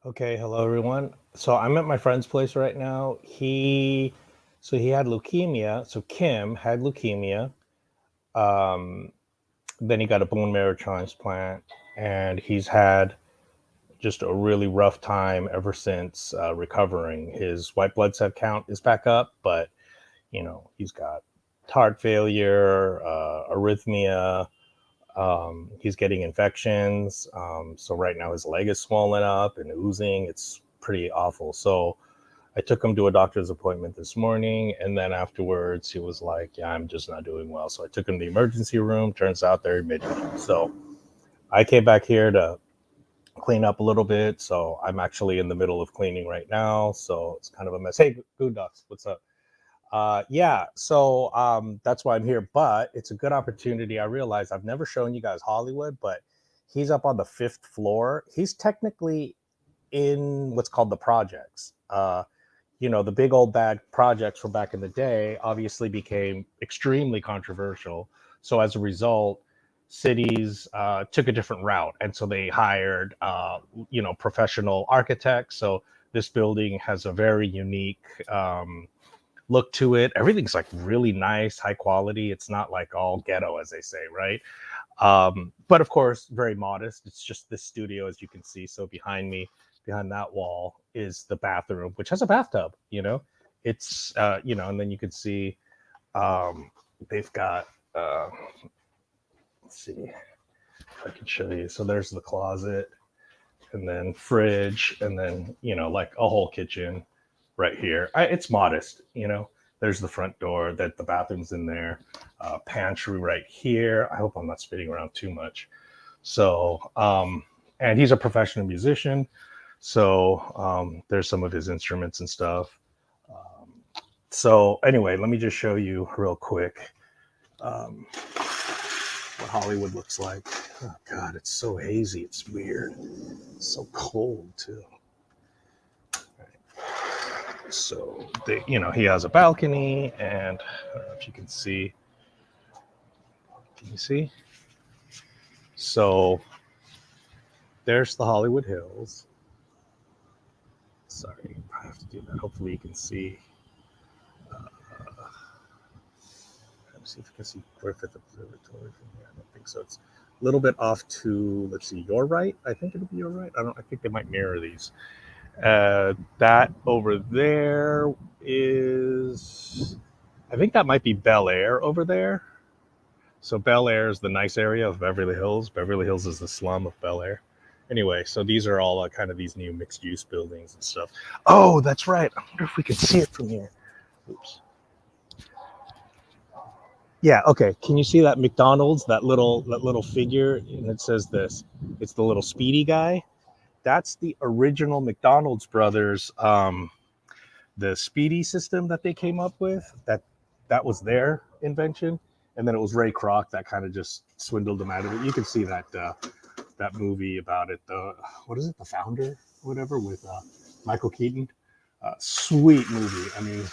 Okay, hello everyone. So I'm at my friend's place right now. He had leukemia. So Kim had leukemia. Um, then he got a bone marrow transplant, and he's had just a really rough time ever since recovering. His white blood cell count is back up, but he's got heart failure, arrhythmia. He's getting infections. So right now his leg is swollen up and oozing. It's pretty awful. So I took him to a doctor's appointment this morning, and then afterwards he was like, "Yeah, I'm just not doing well." So I took him to the emergency room. Turns out they're admitting. So I came back here to clean up a little bit. So I'm actually in the middle of cleaning right now. So it's kind of a mess. Hey, Good Ducks, what's up? Yeah, so that's why I'm here. But it's a good opportunity. I realize I've never shown you guys Hollywood, but he's up on the fifth floor. He's technically in what's called the projects. The big old bad projects from back in the day obviously became extremely controversial. So as a result, cities took a different route, and so they hired, professional architects. So this building has a very unique look to it. Everything's like really nice, high quality. It's not like all ghetto, as they say, right? But of course, very modest. It's just this studio, as you can see. So behind that wall is the bathroom, which has a bathtub. And then you can see um, they've got. Let's see if I can show you. So there's the closet, and then fridge, and then like a whole kitchen right here. It's modest. There's the front door. That the bathroom's in there. Pantry right here. I hope I'm not spitting around too much. So, and he's a professional musician. So there's some of his instruments and stuff. Um, so anyway, let me just show you real quick what Hollywood looks like. Oh God, it's so hazy. It's weird. It's so cold too. So he has a balcony, and I don't know if you can see. Can you see? So there's the Hollywood Hills. Sorry, I have to do that. Hopefully you can see. Let me see if you can see Griffith Observatory from here. I don't think so. It's a little bit off to, let's see, your right. I think it'll be your right. I think they might mirror these. That over there is, I think that might be Bel Air over there. So Bel Air is the nice area of Beverly Hills. Beverly Hills is the slum of Bel Air. Anyway, so these are all kind of these new mixed use buildings and stuff. Oh, that's right. I wonder if we can see it from here. Oops. Yeah, okay. Can you see that McDonald's, that little figure? And it says this. It's the little Speedy guy. That's the original McDonald's brothers, the Speedy system that they came up with. That was their invention. And then it was Ray Kroc that kind of just swindled them out of it. You can see that movie about it, the what is it, The Founder, whatever, with Michael Keaton. Sweet movie. I mean,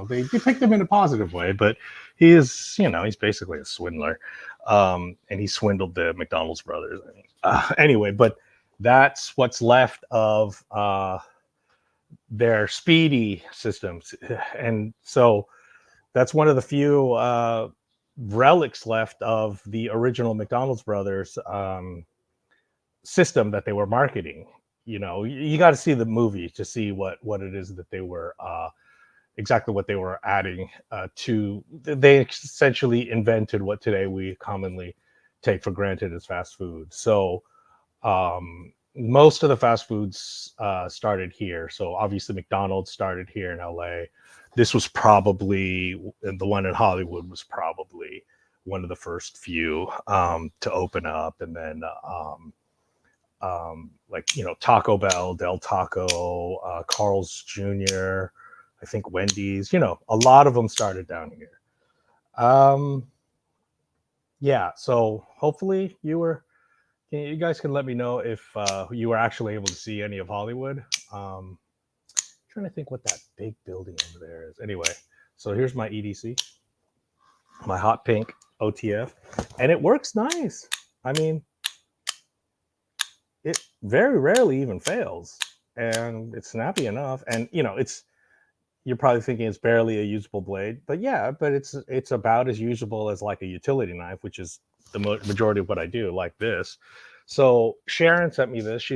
they depict him in a positive way, but he's basically a swindler, and he swindled the McDonald's brothers. Anyway, but that's what's left of their Speedy systems, and so that's one of the few relics left of the original McDonald's brothers system that they were marketing. You got to see the movie to see what it is that they were exactly what they were adding to. They essentially invented what today we commonly take for granted as fast food. So most of the fast foods started here. So obviously McDonald's started here in LA. This was probably, the one in Hollywood was probably one of the first few to open up, and then Taco Bell, Del Taco, Carl's Jr., I think Wendy's. A lot of them started down here. Um, yeah, so hopefully you guys can let me know if you were actually able to see any of Hollywood. Trying to think what that big building over there is. Anyway, so here's my EDC, my hot pink OTF, and it works nice. I mean, it very rarely even fails. and it's snappy enough. And you're probably thinking it's barely a usable blade, but yeah, but it's about as usable as like a utility knife, which is the majority of what I do, like this. So Sharron sent me this.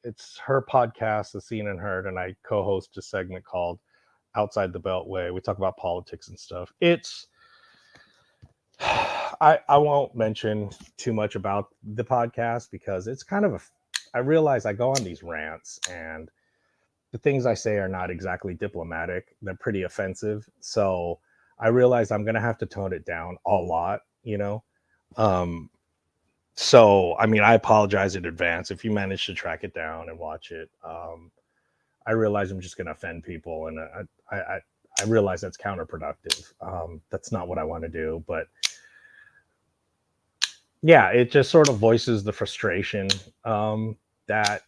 It's her podcast, The Seen and Heard, and I co-host a segment called Outside the Beltway. We talk about politics and stuff. I won't mention too much about the podcast because it's kind of I realize I go on these rants and the things I say are not exactly diplomatic. They're pretty offensive. So I realize I'm going to have to tone it down a lot, So, I mean, I apologize in advance if you manage to track it down and watch it. I realize I'm just going to offend people, and I realize that's counterproductive. That's not what I want to do, but yeah, it just sort of voices the frustration that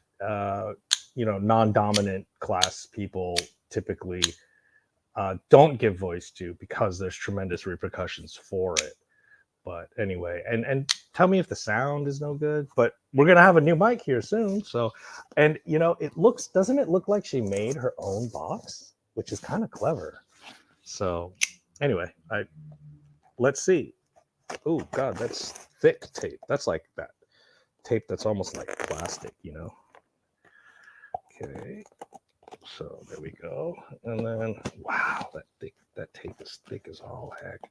non-dominant class people typically don't give voice to because there's tremendous repercussions for it. But anyway, and tell me if the sound is no good, but we're gonna have a new mic here soon. So, and doesn't it look like she made her own box, which is kind of clever. So anyway, let's see. Oh God, that's thick tape. That's like that tape that's almost like plastic, Okay, so there we go. And then, wow, that tape is thick as all heck.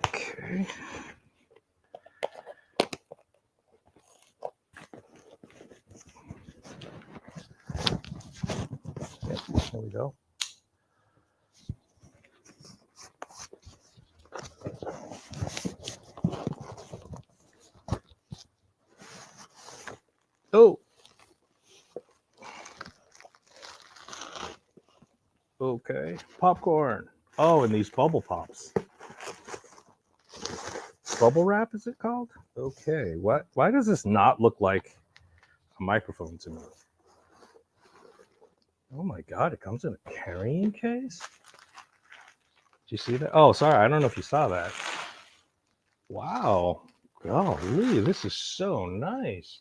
Okay. Yep, there we go. Oh. Okay. Popcorn. Oh, and these bubble pops. Bubble wrap, is it called? Okay. Why does this not look like a microphone to me? Oh my God, it comes in a carrying case? Did you see that? Oh, sorry. I don't know if you saw that. Wow. Golly, this is so nice.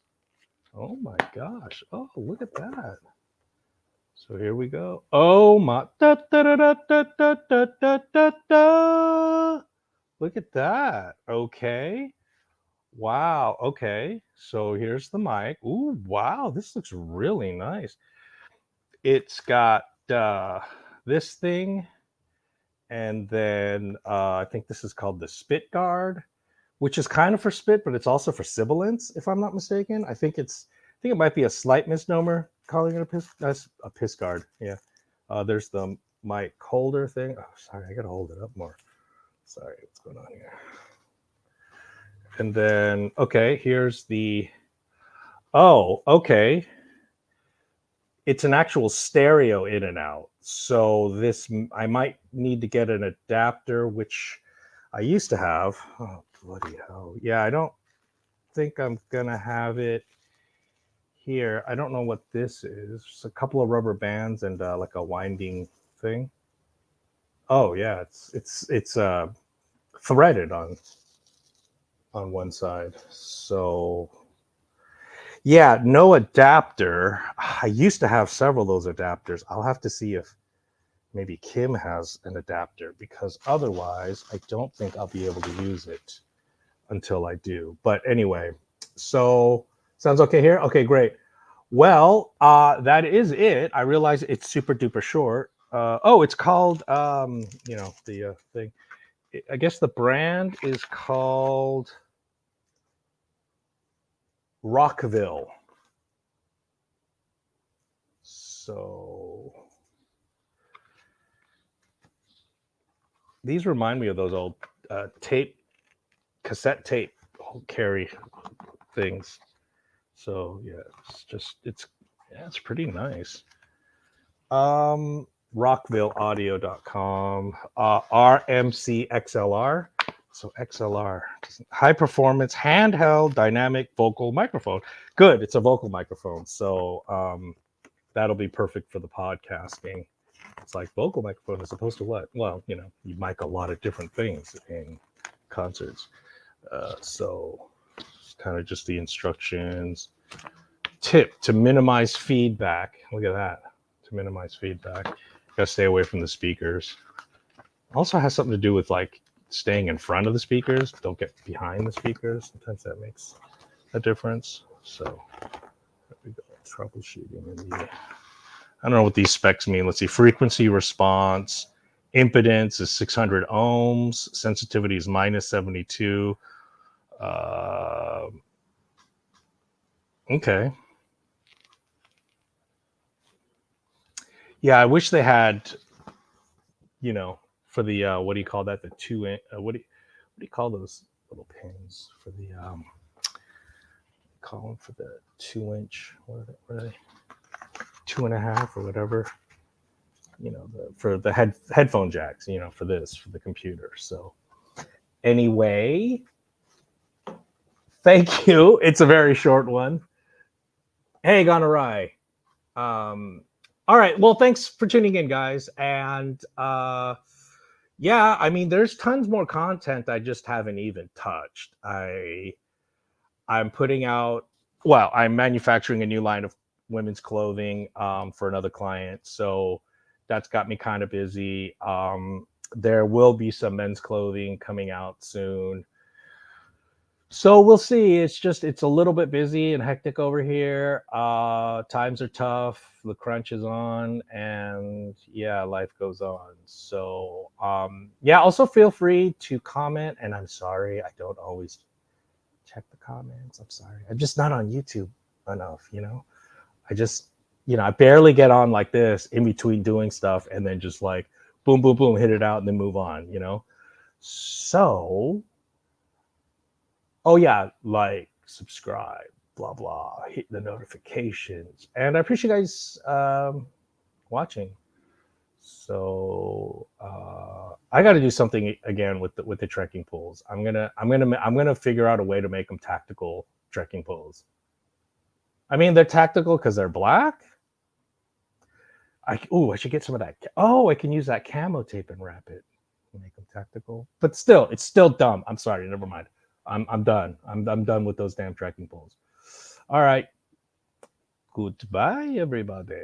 Oh my gosh. Oh, look at that. So here we go. Oh my. Da, da, da, da, da, da, da, da, da, da. Look at that. Okay. Wow. Okay. So here's the mic. Ooh, wow. This looks really nice. It's got this thing. And then I think this is called the spit guard, which is kind of for spit, but it's also for sibilance, if I'm not mistaken. I think it might be a slight misnomer calling it a piss guard. Yeah. There's the mic holder thing. Oh, sorry, I gotta hold it up more. Sorry, what's going on here? And then, okay, here's the. Oh, okay. It's an actual stereo in and out. So I might need to get an adapter, which I used to have. Oh, bloody hell. Yeah, I don't think I'm going to have it here. I don't know what this is. Just a couple of rubber bands and like a winding thing. Oh, yeah, it's threaded on one side. So yeah, no adapter. I used to have several of those adapters. I'll have to see if maybe Kim has an adapter, because otherwise I don't think I'll be able to use it until I do. But anyway, so sounds okay here? Okay, great. Well, that is it. I realize it's super duper short. It's called, the thing. I guess the brand is called Rockville. So these remind me of those old cassette tape carry things. So yeah, it's pretty nice. Rockvilleaudio.com, RMC XLR. So XLR, high performance handheld dynamic vocal microphone. Good, it's a vocal microphone. So that'll be perfect for the podcasting. It's like vocal microphone as opposed to what? Well, you mic a lot of different things in concerts. So kind of just the instructions. Tip to minimize feedback. Look at that. To minimize feedback, gotta stay away from the speakers. Also has something to do with like staying in front of the speakers. Don't get behind the speakers. Sometimes that makes a difference. So there we go. Troubleshooting in the, I don't know what these specs mean. Let's see. Frequency response. Impedance is 600 ohms. Sensitivity is minus 72. Okay. Yeah, I wish they had, you know, for the what do you call that? The 2-inch. What do you call those little pins for the call them for the 2-inch? What are they? 2.5 or whatever. You know, for the headphone jacks. You know, for the computer. So anyway, thank you. It's a very short one. Hey, gone awry. All right. Well, thanks for tuning in, guys. And yeah, I mean, there's tons more content I just haven't even touched. I'm putting out. Well, I'm manufacturing a new line of women's clothing for another client, so that's got me kind of busy. There will be some men's clothing coming out soon. So we'll see. It's a little bit busy and hectic over here. Times are tough. The crunch is on, and yeah, life goes on. So yeah, also feel free to comment. And I'm sorry, I don't always check the comments. I'm sorry. I'm just not on YouTube enough, you know. I just, I barely get on like this in between doing stuff, and then just like boom, boom, boom, hit it out, and then move on, you know. So. Oh yeah, like, subscribe, blah blah, hit the notifications, and I appreciate you guys watching. So I got to do something again with the trekking poles. I'm gonna figure out a way to make them tactical trekking poles. I mean, they're tactical because they're black. I should get some of that. Oh, I can use that camo tape and wrap it, make them tactical. But still, it's still dumb. I'm sorry. Never mind. I'm done. I'm done with those damn trekking poles. All right. Goodbye, everybody.